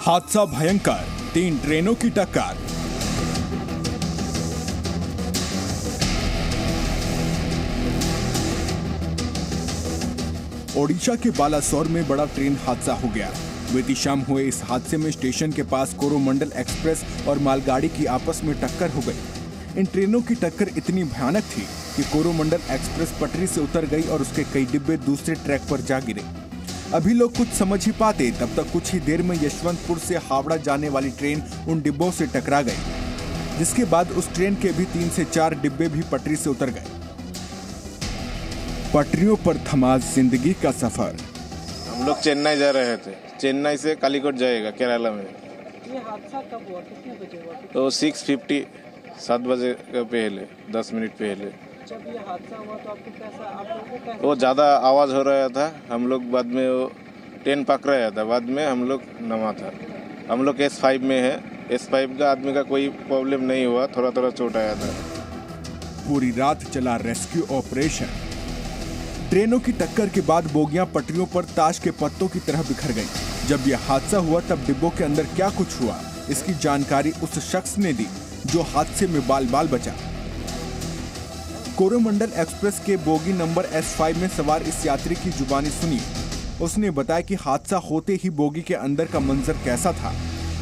हादसा भयंकर, 3 ट्रेनों की टक्कर। ओडिशा के बालासोर में बड़ा ट्रेन हादसा हो गया। बीती शाम हुए इस हादसे में स्टेशन के पास कोरोमंडल एक्सप्रेस और मालगाड़ी की आपस में टक्कर हो गई। इन ट्रेनों की टक्कर इतनी भयानक थी कि कोरोमंडल एक्सप्रेस पटरी से उतर गई और उसके कई डिब्बे दूसरे ट्रैक पर जा गिरे। अभी लोग कुछ समझ ही पाते तब तक कुछ ही देर में यशवंतपुर से हावड़ा जाने वाली ट्रेन उन डिब्बों से टकरा गई, जिसके बाद उस ट्रेन के भी 3 से 4 डिब्बे भी पटरी से उतर गए। पटरियों पर थमा जिंदगी का सफर। हम लोग चेन्नई जा रहे थे, चेन्नई से कालीकोट जाएगा केरला में। ये हादसा कब हुआ, कितने बजे हुआ? तो 6:50, 7 बजे पहले, 10 मिनट पहले। जब ये हादसा हुआ तो आपको कैसा, आप लोगों को कैसा? वो ज़्यादा आवाज़ हो रहा था, हम लोग बाद में वो ट्रेन पकड़ रहा था, बाद में हम लोग नमा था। हम लोग S5 में है, S5 का आदमी का कोई प्रॉब्लम नहीं हुआ, थोड़ा थोड़ा चोट आया था। पूरी रात चला रेस्क्यू ऑपरेशन। ट्रेनों की टक्कर के बाद बोगियां पटरियों पर ताश के पत्तों की तरह बिखर गईं। जब यह हादसा हुआ तब डिब्बों के अंदर क्या कुछ हुआ, इसकी जानकारी उस शख्स ने दी जो हादसे में बाल बाल बचा। कोरोमंडल एक्सप्रेस के बोगी नंबर S5 में सवार इस यात्री की जुबानी सुनी। उसने बताया कि हादसा होते ही बोगी के अंदर का मंजर कैसा था।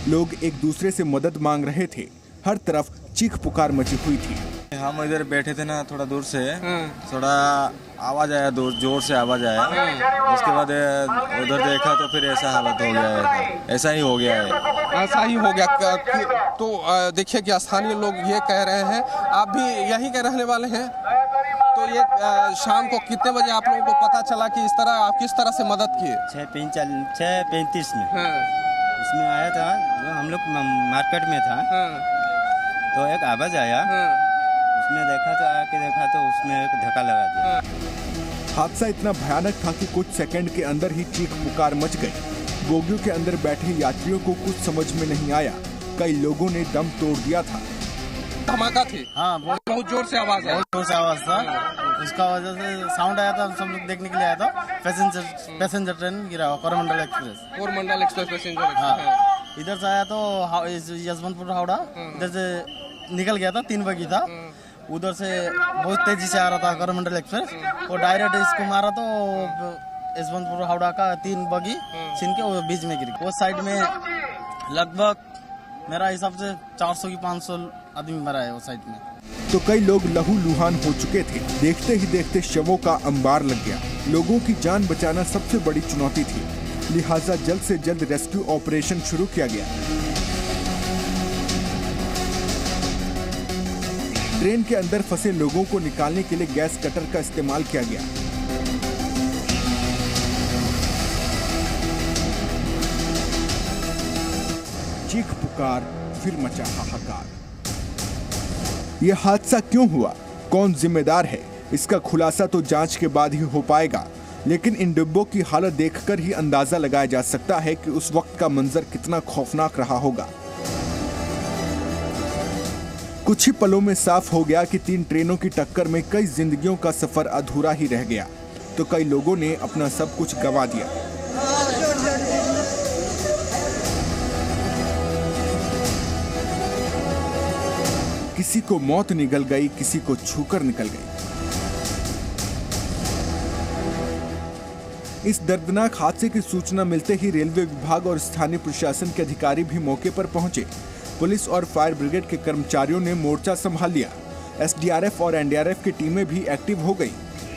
लोग एक दूसरे से मदद मांग रहे थे, हर तरफ चीख पुकार मची हुई थी। हम इधर बैठे थे ना, थोड़ा दूर से थोड़ा आवाज आया, जोर से आवाज आया। उसके बाद उधर देखा तो फिर ऐसा हालत हो गया है, ऐसा ही हो गया है। ऐसा ही हो गया। तो देखिए कि स्थानीय लोग ये कह रहे हैं, आप भी यहीं के रहने वाले हैं, तो ये शाम को कितने बजे आप लोगों को पता चला कि इस तरह आप किस तरह से मदद किए? 6:35 में उसमें आया था, हम लोग मार्केट में था, तो एक आवाज आया, उसमें देखा तो उसमें एक धक्का लगा दिया। हादसा इतना भयानक था कि कुछ सेकंड के अंदर ही चीख पुकार मच गई। बोगियों के अंदर बैठे यात्रियों को कुछ समझ में नहीं आया, कई लोगों ने दम तोड़ दिया था। धमाका थी। हाँ, बहुत जोर से आवाज है। बहुत जोर से आवाज था, उसका वजह से साउंड आया था। सब लोग देखने के लिए आया था। पैसेंजर ट्रेन गिरा हुआ, कोरोमंडल एक्सप्रेस पैसेंजर। हाँ, इधर से आया तो यशवंतपुर हावड़ा, इधर से निकल गया था, 3 बगी था। उधर से बहुत तेजी से आ रहा था कोरोमंडल एक्सप्रेस, वो डायरेक्ट इसको मारा तो यशवंतपुर हावड़ा का 3 बगी छीन के वो बीच में गिर गई। वो साइड में लगभग मेरा हिसाब से 400 की 500 आदमी मरा है वो साइड में। तो कई लोग लहू लुहान हो चुके थे। देखते ही देखते शवों का अंबार लग गया। लोगों की जान बचाना सबसे बड़ी चुनौती थी, लिहाजा जल्द से जल्द रेस्क्यू ऑपरेशन शुरू किया गया। ट्रेन के अंदर फंसे लोगों को निकालने के लिए गैस कटर का इस्तेमाल किया गया। चीख पुकार, फिर मचा हाहाकार। यह हादसा क्यों हुआ, कौन जिम्मेदार है, इसका खुलासा तो जांच के बाद ही हो पाएगा। लेकिन इन डिब्बों की हालत देखकर ही अंदाजा लगाया जा सकता है कि उस वक्त का मंजर कितना खौफनाक रहा होगा। कुछ ही पलों में साफ हो गया कि 3 ट्रेनों की टक्कर में कई जिंदगियों का सफर अधूरा ही रह गया, तो कई लोगों ने अपना सब कुछ गंवा दिया। किसी को मौत निगल गई, किसी को छूकर निकल गई। इस दर्दनाक हादसे की सूचना मिलते ही रेलवे विभाग और स्थानीय प्रशासन के अधिकारी भी मौके पर पहुंचे। पुलिस और फायर ब्रिगेड के कर्मचारियों ने मोर्चा संभाल लिया। SDRF और NDRF की टीमें भी एक्टिव हो गई।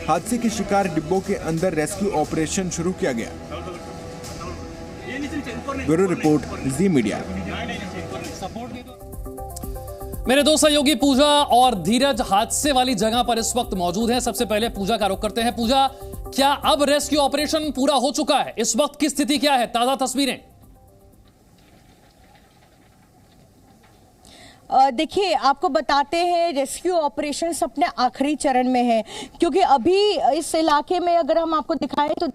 हादसे के शिकार डिब्बों के अंदर रेस्क्यू ऑपरेशन शुरू किया गया। ब्यूरो रिपोर्ट, जी मीडिया। मेरे दो सहयोगी पूजा और धीरज हादसे वाली जगह पर इस वक्त मौजूद हैं। सबसे पहले पूजा का रुख करते हैं। पूजा, क्या अब रेस्क्यू ऑपरेशन पूरा हो चुका है? इस वक्त की स्थिति क्या है? ताजा तस्वीरें। देखिए, आपको बताते हैं रेस्क्यू ऑपरेशंस अपने आखिरी चरण में है, क्योंकि अभी इस इलाके में अगर हम आपको दिखाएं तो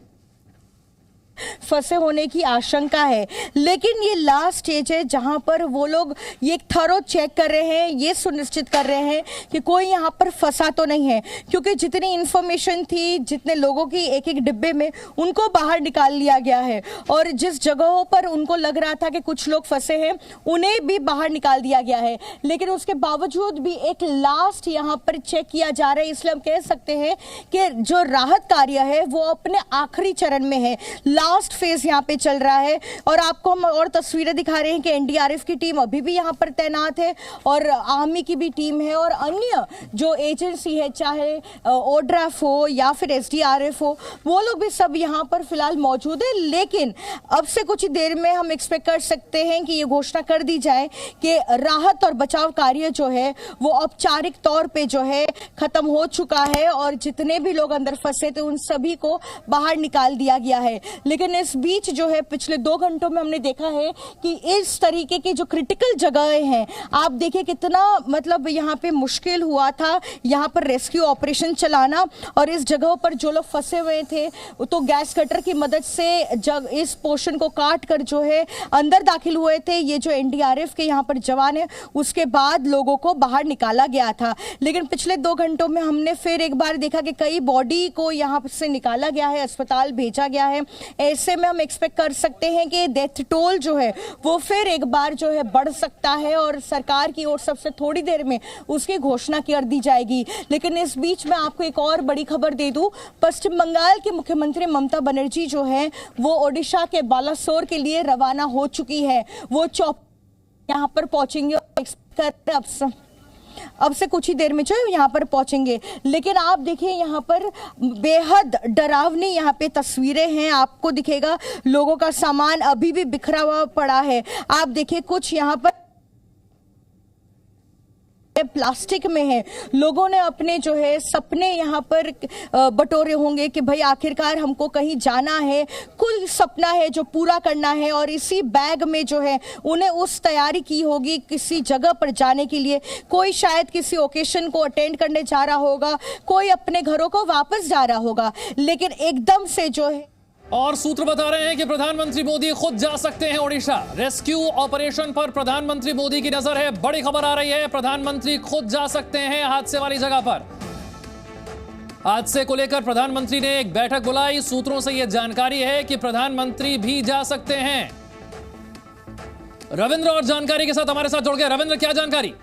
फंसे होने की आशंका है, लेकिन ये लास्ट स्टेज है जहां पर वो लोग ये एक थरो चेक कर रहे हैं, ये सुनिश्चित कर रहे हैं कि कोई यहाँ पर फंसा तो नहीं है, क्योंकि जितनी इंफॉर्मेशन थी, जितने लोगों की एक एक डिब्बे में, उनको बाहर निकाल लिया गया है और जिस जगहों पर उनको लग रहा था कि कुछ लोग फंसे हैं उन्हें भी बाहर निकाल दिया गया है। लेकिन उसके बावजूद भी एक लास्ट यहाँ पर चेक किया जा रहा है, इसलिए हम कह सकते हैं कि जो राहत कार्य है वो अपने आखिरी चरण में है, लास्ट फेज यहाँ पे चल रहा है। और आपको हम और तस्वीरें दिखा रहे हैं कि एनडीआरएफ की टीम अभी भी यहाँ पर तैनात है और आर्मी की भी टीम है और अन्य जो एजेंसी है, चाहे ओड्राफ हो या फिर एसडीआरएफ हो, वो लोग भी सब यहाँ पर फिलहाल मौजूद है। लेकिन अब से कुछ ही देर में हम एक्सपेक्ट कर सकते हैं कि ये घोषणा कर दी जाए कि राहत और बचाव कार्य जो है वो औपचारिक तौर पे जो है खत्म हो चुका है और जितने भी लोग अंदर फंसे थे उन सभी को बाहर निकाल दिया गया है। लेकिन इस बीच जो है पिछले 2 घंटों में हमने देखा है कि इस तरीके की जो क्रिटिकल जगहें हैं, आप देखिए कितना मतलब यहाँ पे मुश्किल हुआ था यहाँ पर रेस्क्यू ऑपरेशन चलाना। और इस जगहों पर जो लोग फंसे हुए थे तो गैस कटर की मदद से इस पोर्शन को काट कर जो है अंदर दाखिल हुए थे ये जो एनडीआरएफ के यहाँ पर जवान है, उसके बाद लोगों को बाहर निकाला गया था। लेकिन पिछले 2 घंटों में हमने फिर एक बार देखा कि कई बॉडी को यहाँ से निकाला गया है, अस्पताल भेजा गया है। ऐसे में हम एक्सपेक्ट कर सकते हैं कि डेथ टोल जो है वो फिर एक बार जो है बढ़ सकता है और सरकार की ओर सबसे थोड़ी देर में उसकी घोषणा कर दी जाएगी। लेकिन इस बीच में आपको एक और बड़ी खबर दे दूं, पश्चिम बंगाल की मुख्यमंत्री ममता बनर्जी जो है वो ओडिशा के बालासोर के लिए रवाना हो चुकी है। वो यहाँ पर पहुंचेंगे और अब से कुछ ही देर में जो है यहाँ पर पहुंचेंगे। लेकिन आप देखिए यहाँ पर बेहद डरावनी यहाँ पे तस्वीरें हैं, आपको दिखेगा लोगों का सामान अभी भी बिखरा हुआ पड़ा है। आप देखिए कुछ यहाँ पर प्लास्टिक में है, लोगों ने अपने जो है सपने यहाँ पर बटोरे होंगे कि भाई आखिरकार हमको कहीं जाना है, कोई सपना है जो पूरा करना है और इसी बैग में जो है उन्हें उस तैयारी की होगी किसी जगह पर जाने के लिए। कोई शायद किसी ओकेशन को अटेंड करने जा रहा होगा, कोई अपने घरों को वापस जा रहा होगा, लेकिन एकदम से जो है और सूत्र बता रहे हैं कि प्रधानमंत्री मोदी खुद जा सकते हैं ओडिशा। रेस्क्यू ऑपरेशन पर प्रधानमंत्री मोदी की नजर है। बड़ी खबर आ रही है, प्रधानमंत्री खुद जा सकते हैं हादसे वाली जगह पर। हादसे को लेकर प्रधानमंत्री ने एक बैठक बुलाई। सूत्रों से यह जानकारी है कि प्रधानमंत्री भी जा सकते हैं। रविंद्र और जानकारी के साथ हमारे साथ जुड़ गए। रविंद्र, क्या जानकारी?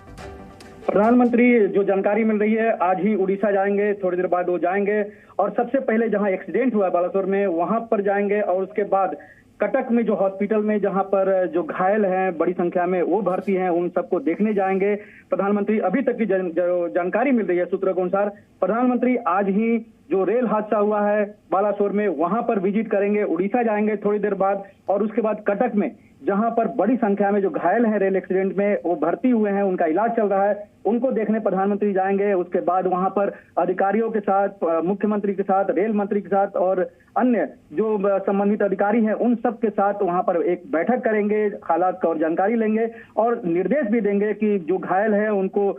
प्रधानमंत्री जो जानकारी मिल रही है आज ही उड़ीसा जाएंगे, थोड़ी देर बाद वो जाएंगे और सबसे पहले जहां एक्सीडेंट हुआ बालासोर में वहां पर जाएंगे और उसके बाद कटक में जो हॉस्पिटल में जहां पर जो घायल हैं बड़ी संख्या में वो भर्ती हैं उन सबको देखने जाएंगे प्रधानमंत्री। अभी तक की जो जानकारी मिल रही है सूत्रों के अनुसार प्रधानमंत्री आज ही जो रेल हादसा हुआ है बालासोर में वहां पर विजिट करेंगे, उड़ीसा जाएंगे थोड़ी देर बाद और उसके बाद कटक में जहां पर बड़ी संख्या में जो घायल हैं रेल एक्सीडेंट में वो भर्ती हुए हैं, उनका इलाज चल रहा है, उनको देखने प्रधानमंत्री जाएंगे। उसके बाद वहां पर अधिकारियों के साथ, मुख्यमंत्री के साथ, रेल मंत्री के साथ और अन्य जो संबंधित अधिकारी हैं उन सब के साथ वहां पर एक बैठक करेंगे, हालात का और जानकारी लेंगे और निर्देश भी देंगे कि जो घायल है उनको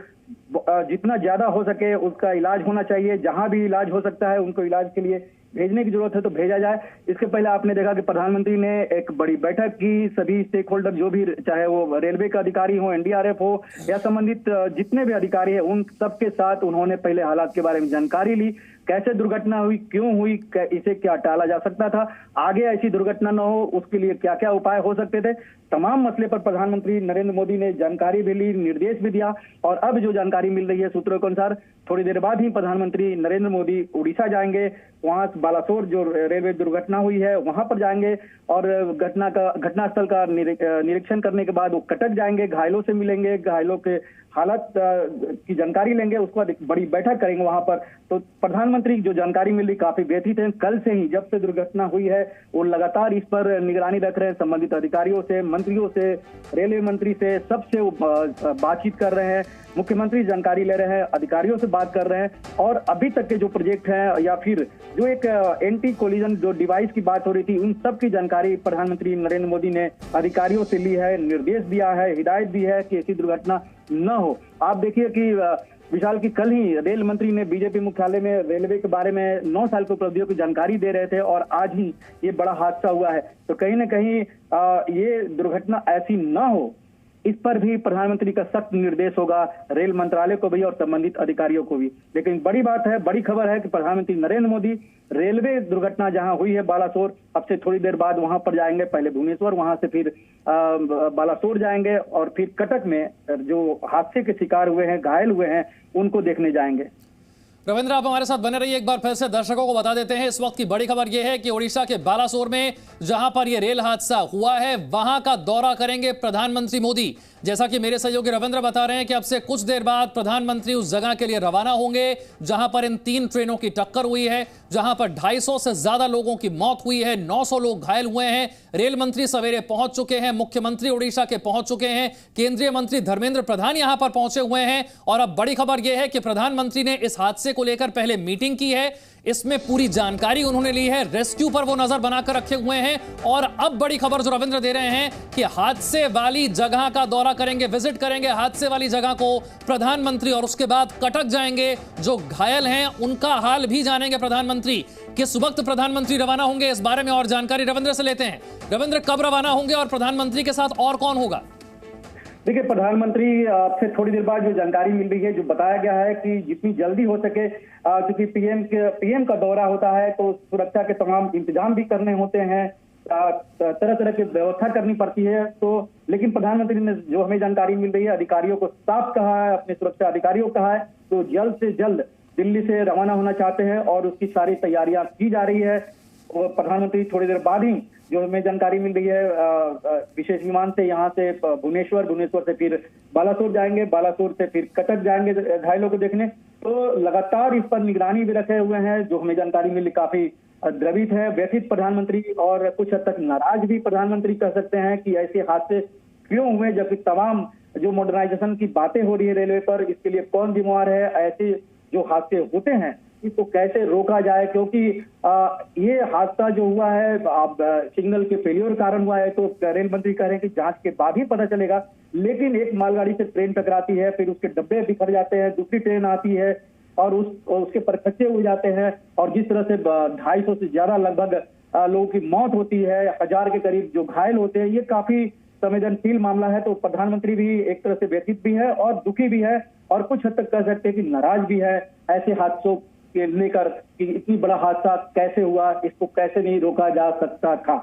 जितना ज्यादा हो सके उसका इलाज होना चाहिए, जहां भी इलाज हो सकता है उनको इलाज के लिए भेजने की जरूरत है तो भेजा जाए। इसके पहले आपने देखा कि प्रधानमंत्री ने एक बड़ी बैठक की, सभी स्टेक होल्डर जो भी, चाहे वो रेलवे के अधिकारी हो, एनडीआरएफ हो या संबंधित जितने भी अधिकारी हैं उन सबके साथ उन्होंने पहले हालात के बारे में जानकारी ली, कैसे दुर्घटना हुई, क्यों हुई, इसे क्या टाला जा सकता था, आगे ऐसी दुर्घटना न हो उसके लिए क्या क्या उपाय हो सकते थे। तमाम मसले पर प्रधानमंत्री नरेंद्र मोदी ने जानकारी भी ली, निर्देश भी दिया और अब जो जानकारी मिल रही है सूत्रों के अनुसार थोड़ी देर बाद ही प्रधानमंत्री नरेंद्र मोदी उड़ीसा जाएंगे, वहां बालासोर जो रेलवे दुर्घटना हुई है वहां पर जाएंगे और घटनास्थल का निरीक्षण करने के बाद वो कटक जाएंगे, घायलों से मिलेंगे, घायलों के हालत की जानकारी लेंगे, उसके बाद बड़ी बैठक करेंगे वहां पर। तो प्रधानमंत्री जो जानकारी मिल रही काफी व्यथित है, कल से ही जब से दुर्घटना हुई है वो लगातार इस पर निगरानी रख रहे हैं, संबंधित अधिकारियों से, मंत्रियों से, रेलवे मंत्री से, सबसे वो बातचीत कर रहे हैं, मुख्यमंत्री जानकारी ले रहे हैं, अधिकारियों से बात कर रहे हैं और अभी तक के जो प्रोजेक्ट हैं या फिर जो एक एंटी कोलिजन जो डिवाइस की बात हो रही थी उन सब की जानकारी प्रधानमंत्री नरेंद्र मोदी ने अधिकारियों से ली है, निर्देश दिया है, हिदायत दी है कि ऐसी दुर्घटना न हो। आप देखिए कि विशाल की कल ही रेल मंत्री ने बीजेपी मुख्यालय में रेलवे के बारे में 9 साल की उपलब्धियों की जानकारी दे रहे थे और आज ही ये बड़ा हादसा हुआ है। तो कहीं ना कहीं ये दुर्घटना ऐसी ना हो, इस पर भी प्रधानमंत्री का सख्त निर्देश होगा, रेल मंत्रालय को भी और संबंधित अधिकारियों को भी। लेकिन बड़ी बात है, बड़ी खबर है कि प्रधानमंत्री नरेंद्र मोदी रेलवे दुर्घटना जहां हुई है बालासोर, अब से थोड़ी देर बाद वहां पर जाएंगे। पहले भुवनेश्वर, वहां से फिर बालासोर जाएंगे और फिर कटक में जो हादसे के शिकार हुए हैं, घायल हुए हैं, उनको देखने जाएंगे। रविंद्र, आप हमारे साथ बने रहिए। एक बार फिर से दर्शकों को बता देते हैं, इस वक्त की बड़ी खबर यह है कि ओडिशा के बालासोर में जहां पर यह रेल हादसा हुआ है, वहां का दौरा करेंगे प्रधानमंत्री मोदी। जैसा कि मेरे सहयोगी रविंद्र बता रहे हैं कि अब से कुछ देर बाद प्रधानमंत्री उस जगह के लिए रवाना होंगे जहां पर इन 3 ट्रेनों की टक्कर हुई है, जहां पर 250 से ज्यादा लोगों की मौत हुई है, 900 लोग घायल हुए हैं। रेल मंत्री सवेरे पहुंच चुके हैं, मुख्यमंत्री ओडिशा के पहुंच चुके हैं, केंद्रीय मंत्री धर्मेंद्र प्रधान यहां पर पहुंचे हुए हैं। और अब बड़ी खबर यह है कि प्रधानमंत्री ने इस हादसे को लेकर पहले मीटिंग की है, इसमें पूरी जानकारी उन्होंने ली है, रेस्क्यू पर वो नजर बनाकर रखे हुए हैं। और अब बड़ी खबर जो रविंद्र दे रहे हैं कि हादसे वाली जगह का दौरा करेंगे, विजिट करेंगे हादसे वाली जगह को प्रधानमंत्री, और उसके बाद कटक जाएंगे, जो घायल हैं उनका हाल भी जानेंगे प्रधानमंत्री। किस वक्त प्रधानमंत्री रवाना होंगे, इस बारे में और जानकारी रविंद्र से लेते हैं। रविंद्र, कब रवाना होंगे और प्रधानमंत्री के साथ और कौन होगा? देखिए, प्रधानमंत्री से थोड़ी देर बाद जो जानकारी मिल रही है, जो बताया गया है कि जितनी जल्दी हो सके, क्योंकि पीएम का दौरा होता है तो सुरक्षा के तमाम इंतजाम भी करने होते हैं, तरह तरह की व्यवस्था करनी पड़ती है। तो लेकिन प्रधानमंत्री ने जो हमें जानकारी मिल रही है, अधिकारियों को साफ कहा है, अपने सुरक्षा अधिकारियों को कहा है, तो जल्द से जल्द दिल्ली से रवाना होना चाहते हैं और उसकी सारी तैयारियां की जा रही है। और प्रधानमंत्री थोड़ी देर बाद ही, जो हमें जानकारी मिल रही है, विशेष विमान से यहाँ से भुवनेश्वर से फिर बालासोर जाएंगे, बालासोर से फिर कटक जाएंगे घायलों को देखने। तो लगातार इस पर निगरानी भी रखे हुए हैं। जो हमें जानकारी मिली, काफी द्रवित है, व्यथित प्रधानमंत्री और कुछ हद तक नाराज भी प्रधानमंत्री कह सकते हैं कि ऐसे हादसे क्यों हुए, जबकि तमाम जो मॉडर्नाइजेशन की बातें हो रही है रेलवे पर, इसके लिए कौन जिम्मेवार है? ऐसे जो हादसे होते हैं इसको कैसे रोका जाए? क्योंकि ये हादसा जो हुआ है सिग्नल के फेलियर कारण हुआ है, तो रेल मंत्री कह रहे हैं कि जांच के बाद ही पता चलेगा। लेकिन एक मालगाड़ी से ट्रेन टकराती है, फिर उसके डब्बे बिखर जाते हैं, दूसरी ट्रेन आती है और उसके परखच्चे उड़ जाते हैं, और जिस तरह से 250 से ज्यादा लगभग लोगों की मौत होती है, 1000 के करीब जो घायल होते हैं, ये काफी संवेदनशील मामला है। तो प्रधानमंत्री भी एक तरह से व्यथित भी है और दुखी भी है और कुछ हद तक कह सकते हैं कि नाराज भी है ऐसे हादसों के लेकर कि इतनी बड़ा हादसा कैसे हुआ, इसको कैसे नहीं रोका जा सकता था।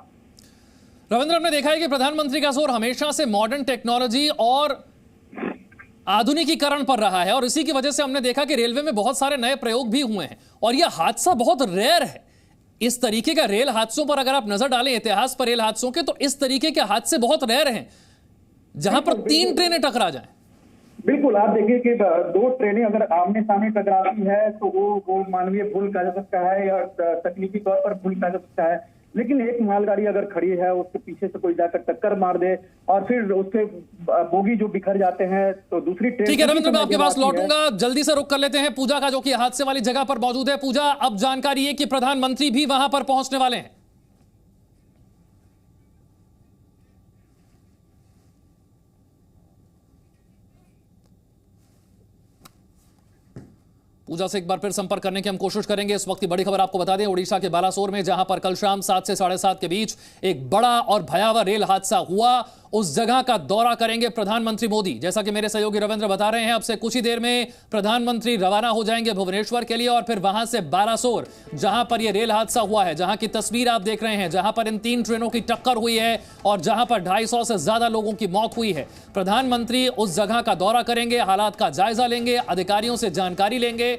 रविंद्र, हमने देखा है कि प्रधानमंत्री का जोर हमेशा से मॉडर्न टेक्नोलॉजी और आधुनिकीकरण पर रहा है, और इसी की वजह से हमने देखा कि रेलवे में बहुत सारे नए प्रयोग भी हुए हैं और यह हादसा बहुत रेयर है। इस तरीके का रेल हादसों पर अगर आप नजर डालें इतिहास पर रेल हादसों के, तो इस तरीके के हादसे बहुत रेयर हैं जहां पर 3 ट्रेनें टकरा जाएं। बिल्कुल, आप देखिए कि 2 ट्रेनें अगर आमने सामने टकराती है तो वो मानवीय भूल कहा जा सकता है या तकनीकी तौर पर भूल कहा जा सकता है। लेकिन एक मालगाड़ी अगर खड़ी है, उसके पीछे से कोई जाकर टक्कर मार दे और फिर उसके बोगी जो बिखर जाते हैं, तो दूसरी ट्रेन। ठीक है रविंद्र, मैं आपके पास लौटूंगा, जल्दी से रुक कर लेते हैं पूजा का, जो कि हादसे वाली जगह पर मौजूद है। पूजा, अब जानकारी है कि प्रधानमंत्री भी वहां पर पहुंचने वाले हैं। पूजा से एक बार फिर संपर्क करने की हम कोशिश करेंगे। इस वक्त की बड़ी खबर आपको बता दें, ओडिशा के बालासोर में जहां पर कल शाम 7 से 7:30 के बीच एक बड़ा और भयावह रेल हादसा हुआ, उस जगह का दौरा करेंगे प्रधानमंत्री मोदी। जैसा कि मेरे सहयोगी रविंद्र बता रहे हैं, अब से कुछ ही देर में प्रधानमंत्री रवाना हो जाएंगे भुवनेश्वर के लिए और फिर वहां से बालासोर, जहां पर यह रेल हादसा हुआ है, जहां की तस्वीर आप देख रहे हैं, जहां पर इन 3 ट्रेनों की टक्कर हुई है और जहां पर 250 से ज्यादा लोगों की मौत हुई है। प्रधानमंत्री उस जगह का दौरा करेंगे, हालात का जायजा लेंगे, अधिकारियों से जानकारी लेंगे।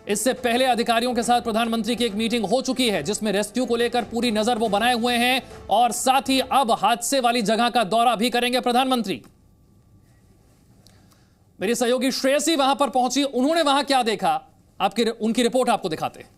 इससे पहले अधिकारियों के साथ प्रधानमंत्री की एक मीटिंग हो चुकी है जिसमें रेस्क्यू को लेकर पूरी नजर वो बनाए हुए हैं, और साथ ही अब हादसे वाली जगह का दौरा भी करेंगे प्रधानमंत्री। मेरी सहयोगी श्रेयसी वहां पर पहुंची, उन्होंने वहां क्या देखा, उनकी रिपोर्ट आपको दिखाते हैं।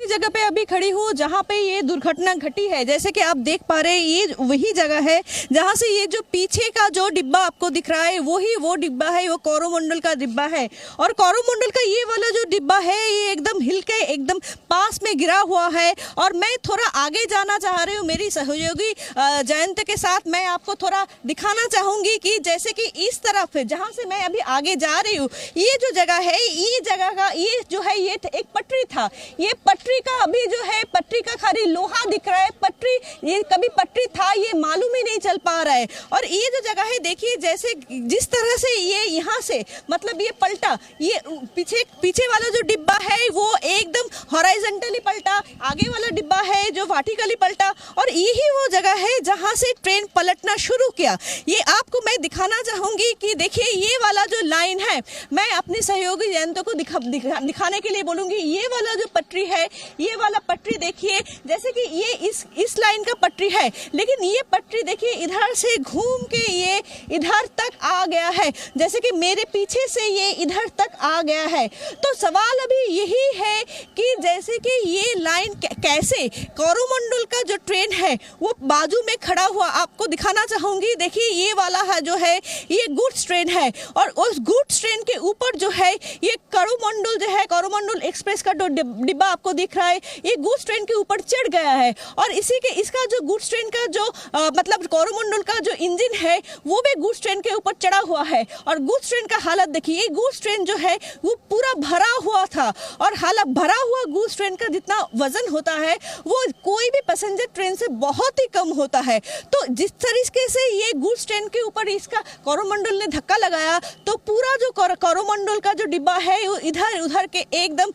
जगह पे अभी खड़ी हूँ जहाँ पे ये दुर्घटना घटी है। जैसे कि आप देख पा रहे हैं ये वही जगह है जहाँ से ये जो पीछे का जो डिब्बा आपको दिख रहा है वही वो डिब्बा है, वो कोरोमंडल का डिब्बा है। और कोरोमंडल का ये वाला जो डिब्बा है ये एकदम हिल के एकदम पास में गिरा हुआ है। और मैं थोड़ा आगे जाना चाह रही हूँ मेरी सहयोगी जयंत के साथ। मैं आपको थोड़ा दिखाना चाहूंगी कि जैसे कि इस तरफ जहाँ से मैं अभी आगे जा रही हूँ ये जो जगह है, ये जगह का ये जो है ये एक पटरी था। ये पटरी का अभी जो है पटरी का खाली लोहा दिख रहा है। पटरी ये कभी पटरी था ये मालूम ही नहीं चल पा रहा है। और ये जो जगह है देखिए जैसे जिस तरह से ये यहाँ से मतलब ये पलटा, ये पीछे वाला जो डिब्बा है वो एकदम हॉराइजॉन्टली पलटा, आगे वाला डिब्बा है जो वर्टिकली पलटा। और यही वो जगह है जहाँ से ट्रेन पलटना शुरू किया। ये आपको मैं दिखाना चाहूंगी कि देखिए ये वाला जो लाइन है, मैं अपने सहयोगी जयंत को दिखाने के लिए बोलूंगी। ये वाला जो पटरी है, ये वाला पटरी देखिए जैसे कि ये इस लाइन का पटरी है, लेकिन ये पटरी देखिए इधर से घूम के ये इधर तक आ गया है। जैसे कि मेरे पीछे से ये इधर तक आ गया है। तो सवाल अभी यही है कि जैसे कि ये लाइन कैसे कोरोमंडल का जो ट्रेन है वो बाजू में खड़ा हुआ, आपको दिखाना चाहूंगी। देखिए ये वाला है जो है ये गुड्स ट्रेन है और उस गुड्स ट्रेन के ऊपर जो है ये कोरोमंडल जो है कोरोमंडल एक्सप्रेस का जो डिब्बा आपको दिख रहा है ये गुड्स ट्रेन के ऊपर चढ़ गया है। और इसका जो गुड्स ट्रेन का जो मतलब कोरोमंडल का जो इंजन है वो भी गुड्स ट्रेन के ऊपर चढ़ा हुआ है। और गुड्स ट्रेन का हालत देखिए, गुड्स ट्रेन जो है वो पूरा भरा हुआ था। और हालत भरा हुआ गुड्स ट्रेन का जितना वजन होता है वो कोई भी पैसेंजर ट्रेन से बहुत ही कम होता है। तो जिस तरीके से ये गुड्स ट्रेन के ऊपर इसका कोरोमंडल ने धक्का लगाया तो पूरा जो कोरोमंडल का जो डिब्बा है वो इधर उधर के एकदम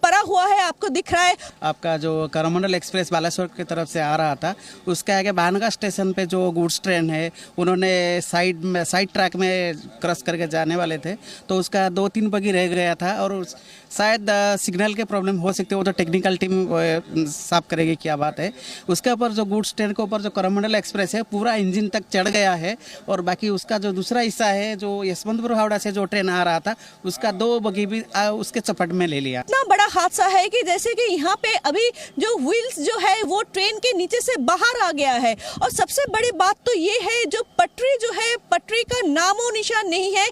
परा हुआ है, आपको दिख रहा है। आपका जो कोरोमंडल एक्सप्रेस बालेश्वर की तरफ से आ रहा था उसके आगे बानगा स्टेशन पे जो गुड्स ट्रेन है उन्होंने साइड ट्रैक में क्रॉस करके जाने वाले थे तो उसका 2-3 बगी रह गया था। और शायद सिग्नल के प्रॉब्लम हो सकते, वो तो टेक्निकल टीम साफ करेगी क्या बात है। उसके ऊपर जो गुड्स ट्रेन के ऊपर जो कोरोमंडल एक्सप्रेस है पूरा इंजन तक चढ़ गया है। और बाकी उसका जो दूसरा हिस्सा है जो यशवंतपुर हावड़ा से जो ट्रेन आ रहा था उसका 2 बगी भी उसके चपेट में ले लिया। इतना बड़ा हादसा है कि जैसे कि यहाँ पे अभी जो व्हील्स जो है वो ट्रेन के नीचे से बाहर आ गया है। और सबसे बड़ी बात तो ये है जो पटरी जो है पटरी का नामो निशान नहीं है।